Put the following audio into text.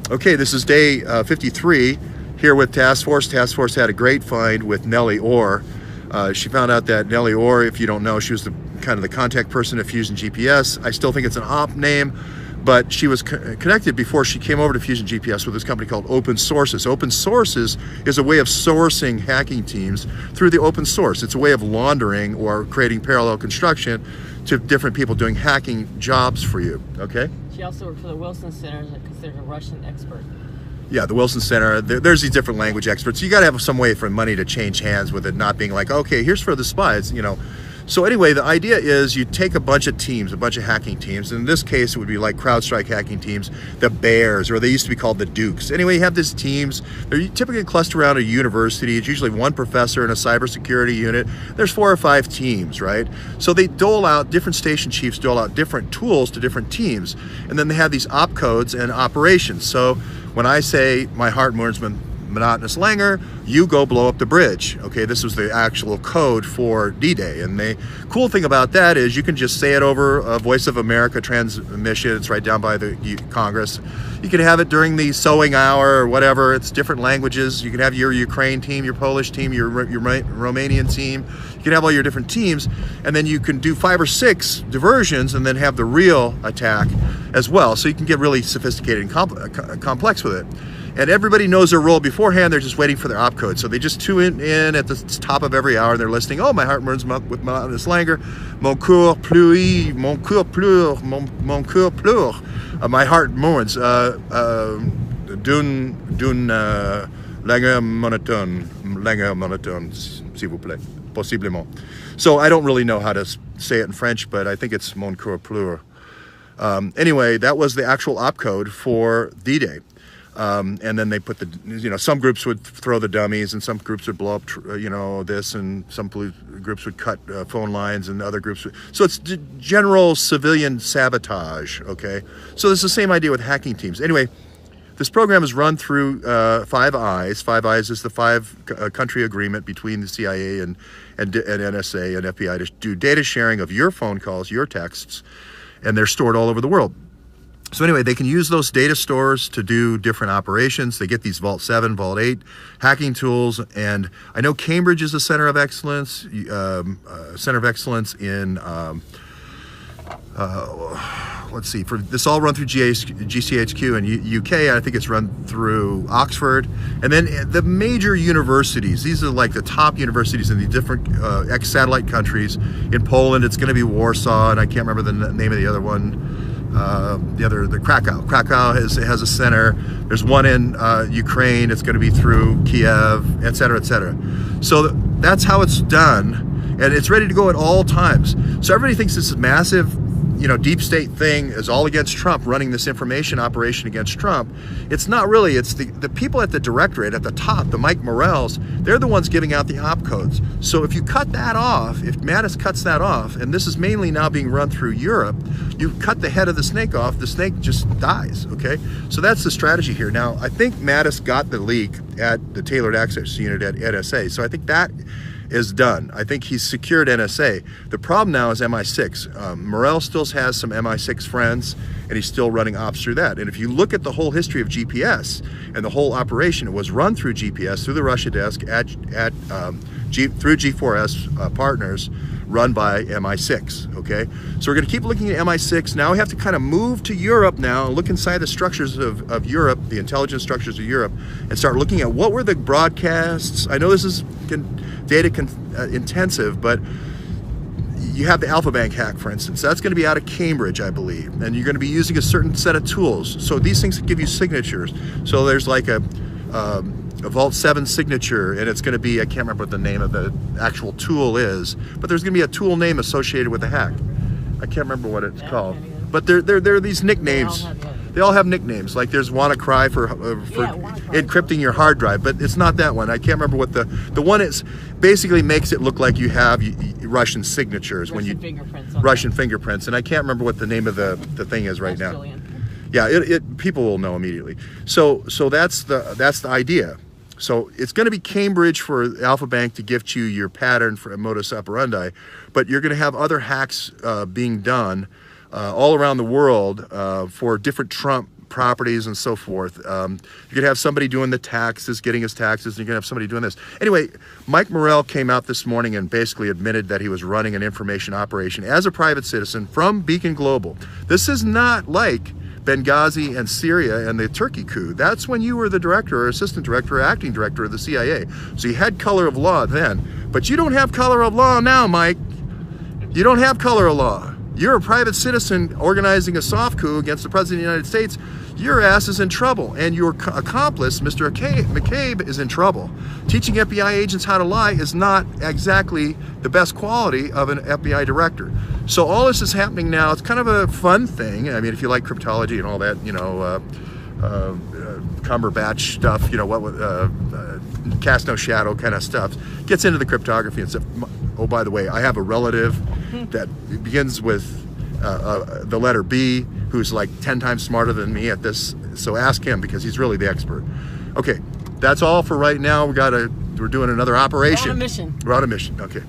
Okay, this is day 53 here with Task Force. Task Force had a great find with Nellie Orr. She found out that Nellie Orr, if you don't know, she was the kind of the contact person at Fusion GPS. I still think it's an op name, but she was connected before she came over to Fusion GPS with this company called Open Sources. Open Sources is a way of sourcing hacking teams through the open source. It's a way of laundering or creating parallel construction to different people doing hacking jobs for you, okay? She also worked for the Wilson Center, considered a Russian expert. Yeah, the Wilson Center, there's these different language experts. You got to have some way for money to change hands with it, not being like, okay, here's for the spies, you know. So anyway, the idea is you take a bunch of teams, a bunch of hacking teams. In this case, it would be like CrowdStrike hacking teams, the Bears, or they used to be called the Dukes. Anyway, you have these teams. They're typically clustered around a university. It's usually one professor in a cybersecurity unit. There's 4 or 5 teams, right? So they dole out, different station chiefs dole out different tools to different teams. And then they have these opcodes and operations. So when I say my heart mourns monotonous languor, you go blow up the bridge. Okay, this was the actual code for D-Day. And the cool thing about that is you can just say it over a Voice of America transmission. It's right down by the Congress. You can have it during the sewing hour or whatever. It's different languages. You can have your Ukraine team, your Polish team, your Romanian team. You can have all your different teams, and then you can do 5 or 6 diversions and then have the real attack as well. So you can get really sophisticated and complex with it. And everybody knows their role beforehand. They're just waiting for their opcode. So they just tune in at the top of every hour. They're listening. Oh, my heart burns with monotonous languor. Mon cœur pleure, mon cœur pleure, mon cœur pleure. My heart mourns. D'une langueur monotone, s'il vous plaît, possiblement. So I don't really know how to say it in French, but I think it's mon cœur pleure. Anyway, that was the actual opcode for D-Day. And then they put the, you know, some groups would throw the dummies and some groups would blow up, you know, this, and some groups would cut phone lines and other groups would, so it's general civilian sabotage, okay? So it's the same idea with hacking teams. Anyway, this program is run through 5 Eyes. 5 Eyes is the 5 country agreement between the CIA and NSA and FBI to do data sharing of your phone calls, your texts, and they're stored all over the world. So anyway, they can use those data stores to do different operations. They get these Vault 7, Vault 8 hacking tools. And I know Cambridge is a center of excellence, in, let's see, for this all run through GCHQ and UK. I think it's run through Oxford. And then the major universities, these are like the top universities in the different ex-satellite countries. In Poland, it's going to be Warsaw, and I can't remember the name of the other one. The Krakow. Krakow has a center. There's one in Ukraine. It's going to be through Kiev, et cetera, et cetera. So that's how it's done, and it's ready to go at all times. So everybody thinks this is massive, you know, deep state thing is all against Trump, running this information operation against Trump. It's not really. It's the people at the directorate at the top, the Mike Morells, they're the ones giving out the opcodes. So if you cut that off, if Mattis cuts that off, and this is mainly now being run through Europe, you cut the head of the snake off, the snake just dies, okay? So that's the strategy here. Now, I think Mattis got the leak at the Tailored Access Unit at NSA, so I think that is done. I think he's secured NSA. The problem now is MI6. Morell still has some MI6 friends, and he's still running ops through that. And if you look at the whole history of GPS and the whole operation, it was run through GPS, through the Russia desk, through G4S partners, run by MI6, okay? So we're gonna keep looking at MI6. Now we have to kind of move to Europe now, look inside the structures of Europe, the intelligence structures of Europe, and start looking at what were the broadcasts. I know this is data intensive, but you have the Alpha Bank hack, for instance. That's going to be out of Cambridge, I believe, and you're going to be using a certain set of tools. So these things give you signatures. So there's like a Vault 7 signature, and it's going to be, I can't remember what the name of the actual tool is, but there's going to be a tool name associated with the hack. I can't remember what it's called, but there are these nicknames. They all have nicknames. Like there's WannaCry for encrypting your hard drive, but it's not that one. I can't remember what the one is. Basically makes it look like you have Russian signatures Russian fingerprints, and I can't remember what the name of the thing is right now. Yeah, people will know immediately. So that's the idea. So it's going to be Cambridge for Alpha Bank to gift you your pattern for a modus operandi, but you're going to have other hacks being done all around the world for different Trump properties and so forth. You could have somebody doing the taxes, getting his taxes, and you can have somebody doing this. Anyway, Mike Morell came out this morning and basically admitted that he was running an information operation as a private citizen from Beacon Global. This is not like Benghazi and Syria and the Turkey coup. That's when you were the director or assistant director or acting director of the CIA. So you had color of law then, but you don't have color of law now, Mike. You don't have color of law. You're a private citizen organizing a soft coup against the President of the United States. Your ass is in trouble, and your accomplice, Mr. McCabe, is in trouble. Teaching FBI agents how to lie is not exactly the best quality of an FBI director. So all this is happening now. It's kind of a fun thing. I mean, if you like cryptology and all that, you know, Cumberbatch stuff, you know, cast no shadow kind of stuff, gets into the cryptography and stuff. Oh, by the way, I have a relative that begins with the letter B, who's like 10 times smarter than me at this. So ask him, because he's really the expert. Okay, that's all for right now. We're doing another operation. We're on a mission. We're on a mission. Okay.